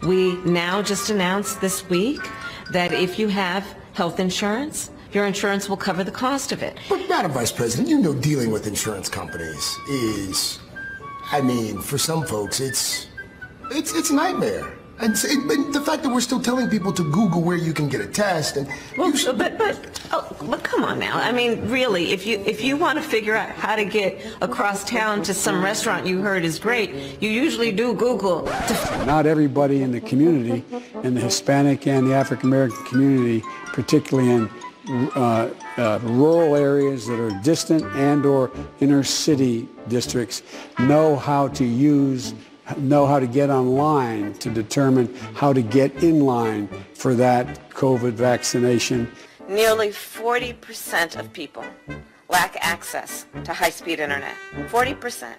We now just announced this week that if you have health insurance, your insurance will cover the cost of it. But Madam Vice President, you know dealing with insurance companies is, I mean, for some folks, it's a nightmare. And the fact that we're still telling people to Google where you can get a test, and well, but come on now. I mean, really, if you want to figure out how to get across town to some restaurant you heard is great, you usually do Google. Not everybody in the community, in the Hispanic and the African American community, particularly in rural areas that are distant and or inner city districts, know how to get online to determine how to get in line for that COVID vaccination. Nearly 40% of people lack access to high-speed internet. 40%.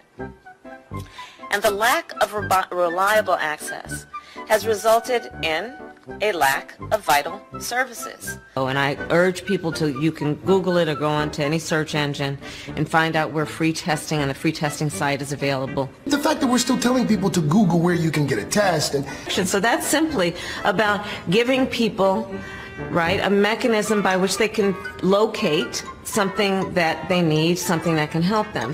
And the lack of reliable access has resulted in a lack of vital services. Oh, and I urge people you can Google it or go on to any search engine and find out where free testing on the free testing site is available. The fact that we're still telling people to Google where you can get a test, and so that's simply about giving people, right, a mechanism by which they can locate something that they need, something that can help them.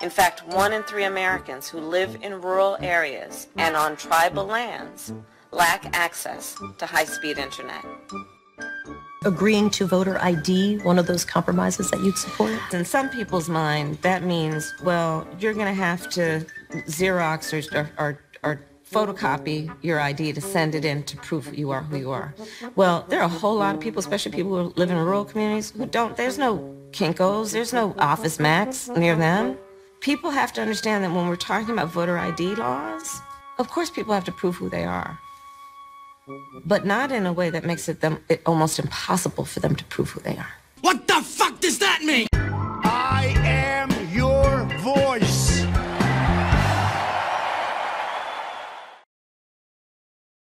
In fact, 1 in 3 Americans who live in rural areas and on tribal lands lack access to high-speed internet. Agreeing to voter ID, one of those compromises that you'd support? In some people's mind, that means, well, you're going to have to Xerox or photocopy your ID to send it in to prove you are who you are. Well, there are a whole lot of people, especially people who live in rural communities, who don't. There's no Kinko's, there's no Office Max near them. People have to understand that when we're talking about voter ID laws, of course people have to prove who they are, but not in a way that makes it almost impossible for them to prove who they are. What the fuck does that mean?